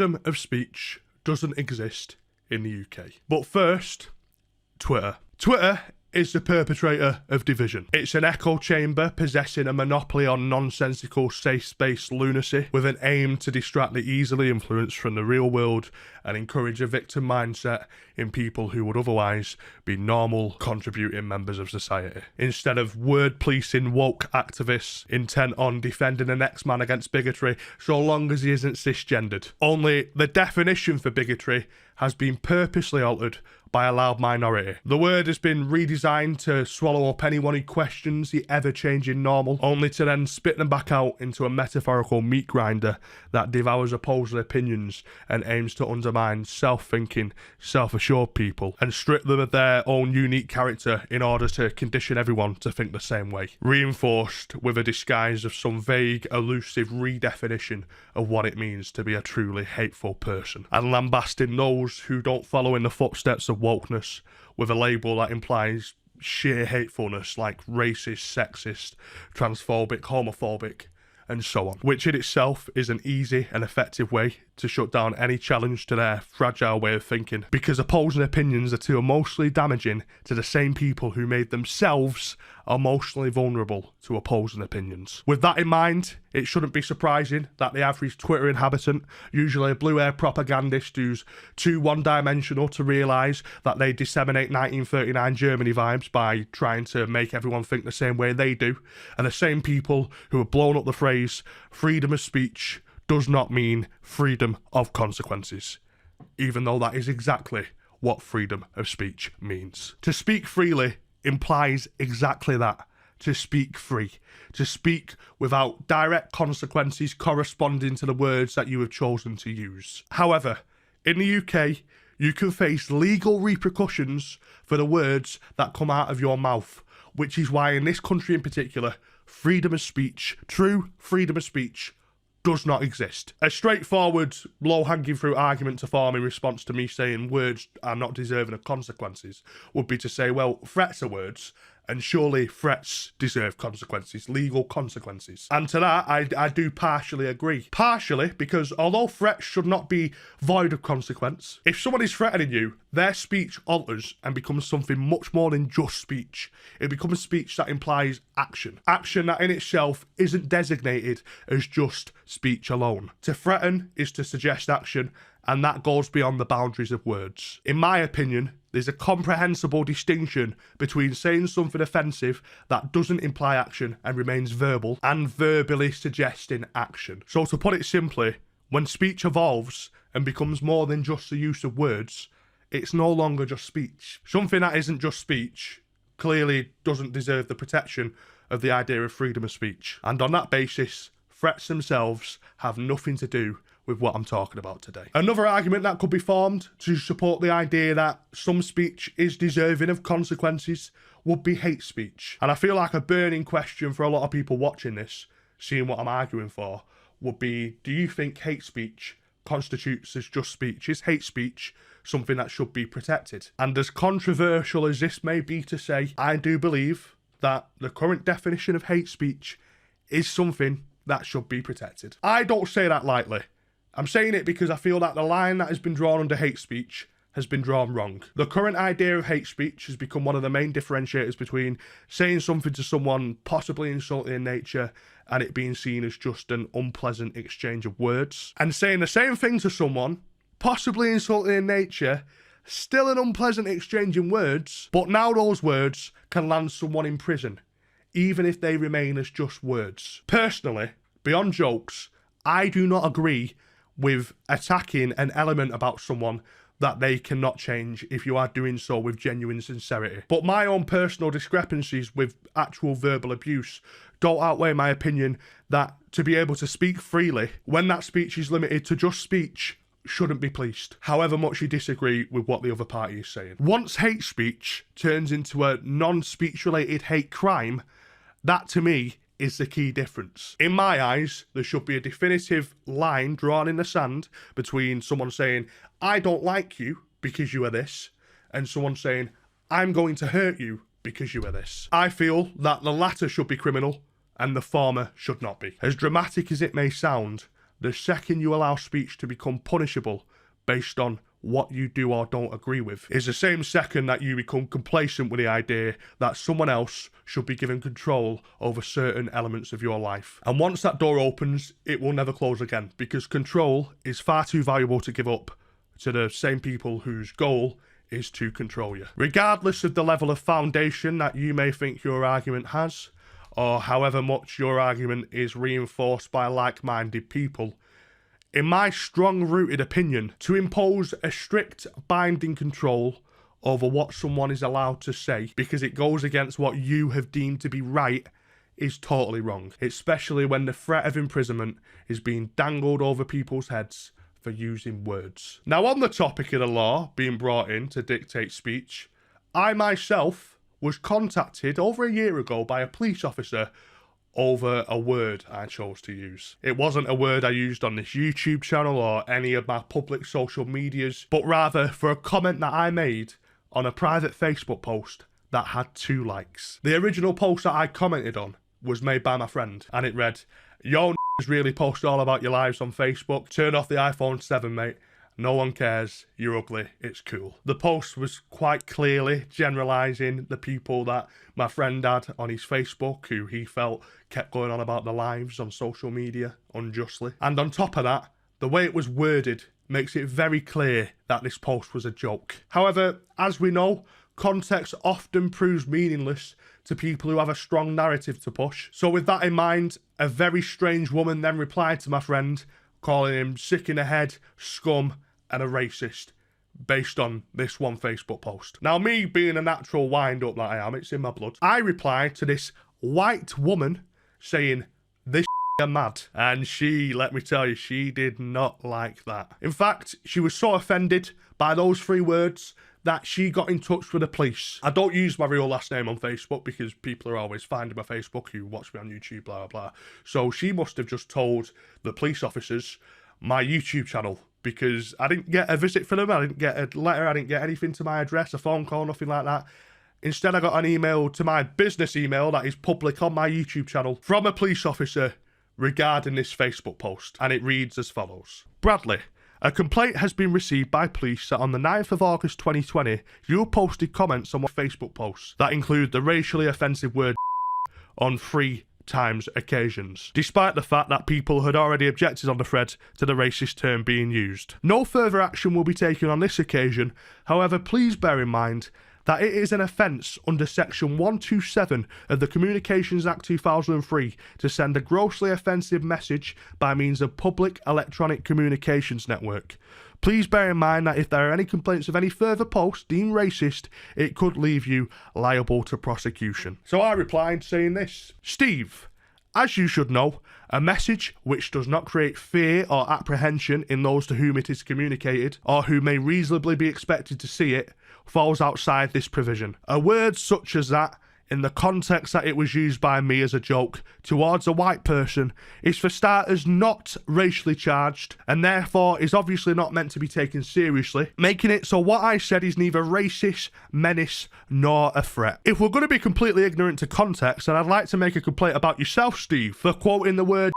freedom of speech doesn't exist in the UK. But first, Twitter. Twitter is the perpetrator of division. It's an echo chamber possessing a monopoly on nonsensical safe-space lunacy with an aim to distract the easily influenced from the real world and encourage a victim mindset in people who would otherwise be normal, contributing members of society. Instead of word-policing woke activists intent on defending the next man against bigotry so long as he isn't cisgendered. Only the definition for bigotry has been purposely altered by a loud minority. The word has been redesigned to swallow up anyone who questions the ever-changing normal, only to then spit them back out into a metaphorical meat grinder that devours opposing opinions and aims to undermine self-thinking, self-assured people and strip them of their own unique character in order to condition everyone to think the same way, reinforced with a disguise of some vague, elusive redefinition of what it means to be a truly hateful person, and lambasting those who don't follow in the footsteps of wokeness with a label that implies sheer hatefulness like racist, sexist, transphobic, homophobic, and so on, which in itself is an easy and effective way to shut down any challenge to their fragile way of thinking, because opposing opinions are too emotionally damaging to the same people who made themselves emotionally vulnerable to opposing opinions. With that in mind, it shouldn't be surprising that the average Twitter inhabitant, usually a blue-hair propagandist who's too one-dimensional to realise that they disseminate 1939 Germany vibes by trying to make everyone think the same way they do, and the same people who have blown up the phrase freedom of speech does not mean freedom of consequences, even though that is exactly what freedom of speech means. To speak freely implies exactly that. To speak free. To speak without direct consequences corresponding to the words that you have chosen to use. However, in the UK, you can face legal repercussions for the words that come out of your mouth, which is why in this country in particular, freedom of speech, true freedom of speech, does not exist. A straightforward, low-hanging fruit argument to form in response to me saying words are not deserving of consequences would be to say, well, threats are words, and surely threats deserve consequences, legal consequences. And to that, I do partially agree. Partially because although threats should not be void of consequence, if someone is threatening you, their speech alters and becomes something much more than just speech. It becomes speech that implies action. Action that in itself isn't designated as just speech alone. To threaten is to suggest action, and that goes beyond the boundaries of words. In my opinion, there's a comprehensible distinction between saying something offensive that doesn't imply action and remains verbal, and verbally suggesting action. So to put it simply, when speech evolves and becomes more than just the use of words, it's no longer just speech. Something that isn't just speech clearly doesn't deserve the protection of the idea of freedom of speech. And on that basis, threats themselves have nothing to do with what I'm talking about today. Another argument that could be formed to support the idea that some speech is deserving of consequences would be hate speech. And I feel like a burning question for a lot of people watching this, seeing what I'm arguing for, would be, do you think hate speech constitutes as just speech? Is hate speech something that should be protected? And as controversial as this may be to say, I do believe that the current definition of hate speech is something that should be protected. I don't say that lightly. I'm saying it because I feel that the line that has been drawn under hate speech has been drawn wrong. The current idea of hate speech has become one of the main differentiators between saying something to someone possibly insulting in nature and it being seen as just an unpleasant exchange of words, and saying the same thing to someone possibly insulting in nature, still an unpleasant exchange in words, but now those words can land someone in prison, even if they remain as just words. Personally, beyond jokes, I do not agree with attacking an element about someone that they cannot change if you are doing so with genuine sincerity. But my own personal discrepancies with actual verbal abuse don't outweigh my opinion that to be able to speak freely, when that speech is limited to just speech, shouldn't be policed, however much you disagree with what the other party is saying. Once hate speech turns into a non-speech related hate crime, that to me is the key difference. In my eyes, there should be a definitive line drawn in the sand between someone saying, I don't like you because you are this, and someone saying, I'm going to hurt you because you are this. I feel that the latter should be criminal and the former should not be. As dramatic as it may sound, the second you allow speech to become punishable based on what you do or don't agree with is the same second that you become complacent with the idea that someone else should be given control over certain elements of your life. And once that door opens, it will never close again, because control is far too valuable to give up to the same people whose goal is to control you. Regardless of the level of foundation that you may think your argument has, or however much your argument is reinforced by like-minded people, in my strong-rooted opinion, to impose a strict binding control over what someone is allowed to say because it goes against what you have deemed to be right is totally wrong, especially when the threat of imprisonment is being dangled over people's heads for using words. Now, on the topic of the law being brought in to dictate speech, I myself was contacted over a year ago by a police officer over a word I chose to use. It wasn't a word I used on this YouTube channel or any of my public social medias, but rather for a comment that I made on a private Facebook post that had 2 likes. The original post that I commented on was made by my friend, and it read, "Yo, really post all about your lives on Facebook. Turn off the iPhone 7, mate. No one cares. You're ugly. It's cool." The post was quite clearly generalising the people that my friend had on his Facebook, who he felt kept going on about their lives on social media unjustly. And on top of that, the way it was worded makes it very clear that this post was a joke. However, as we know, context often proves meaningless to people who have a strong narrative to push. So with that in mind, a very strange woman then replied to my friend, calling him sick in the head, scum, and a racist, based on this one Facebook post. Now, me being a natural wind-up that I am, it's in my blood, I replied to this white woman saying, "This are mad." And she, let me tell you, she did not like that. In fact, she was so offended by those 3 words that she got in touch with the police. I don't use my real last name on Facebook because people are always finding my Facebook who watch me on YouTube, blah, blah, blah. So she must have just told the police officers my YouTube channel, because I didn't get a visit from them, I didn't get a letter, I didn't get anything to my address, a phone call, nothing like that. Instead, I got an email to my business email that is public on my YouTube channel from a police officer regarding this Facebook post, and it reads as follows. "Bradley, a complaint has been received by police that on the 9th of August 2020, you posted comments on my Facebook posts that include the racially offensive word on 3 times occasions, despite the fact that people had already objected on the thread to the racist term being used. No further action will be taken on this occasion. However, please bear in mind that it is an offence under Section 127 of the Communications Act 2003 to send a grossly offensive message by means of public electronic communications network. Please bear in mind that if there are any complaints of any further posts deemed racist, it could leave you liable to prosecution." So I replied saying this: "Steve, as you should know, a message which does not create fear or apprehension in those to whom it is communicated, or who may reasonably be expected to see it, falls outside this provision. A word such as that, in the context that it was used by me as a joke towards a white person, is for starters not racially charged, and therefore is obviously not meant to be taken seriously, making it so what I said is neither racist, menace, nor a threat. If we're going to be completely ignorant to context, then I'd like to make a complaint about yourself, Steve, for quoting the word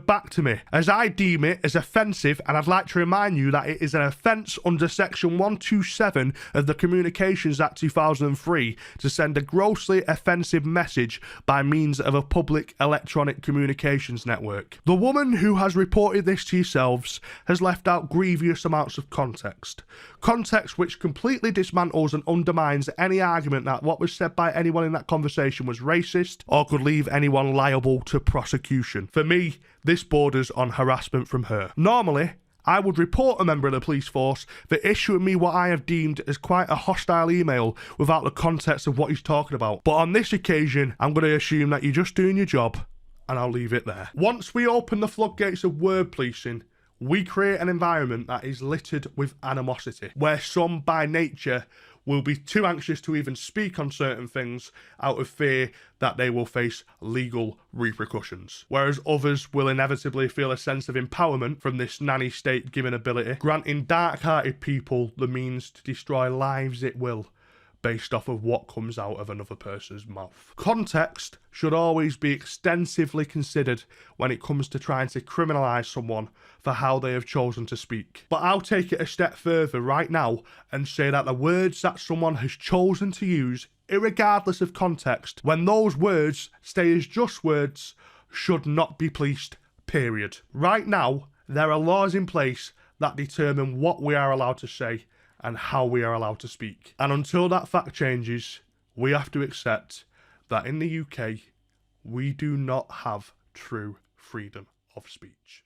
back to me, as I deem it as offensive, and I'd like to remind you that it is an offence under Section 127 of the Communications Act 2003 to send a grossly offensive message by means of a public electronic communications network. The woman who has reported this to yourselves has left out grievous amounts of context which completely dismantles and undermines any argument that what was said by anyone in that conversation was racist or could leave anyone liable to prosecution. For me, this borders on harassment from her. Normally, I would report a member of the police force for issuing me what I have deemed as quite a hostile email without the context of what he's talking about. But on this occasion, I'm going to assume that you're just doing your job, and I'll leave it there. Once we open the floodgates of word policing, we create an environment that is littered with animosity, where some by nature will be too anxious to even speak on certain things out of fear that they will face legal repercussions, whereas others will inevitably feel a sense of empowerment from this nanny state given ability, granting dark-hearted people the means to destroy lives at will based off of what comes out of another person's mouth. Context should always be extensively considered when it comes to trying to criminalise someone for how they have chosen to speak. But I'll take it a step further right now and say that the words that someone has chosen to use, irregardless of context, when those words stay as just words, should not be policed, period. Right now, there are laws in place that determine what we are allowed to say and how we are allowed to speak. And until that fact changes, we have to accept that in the UK, we do not have true freedom of speech.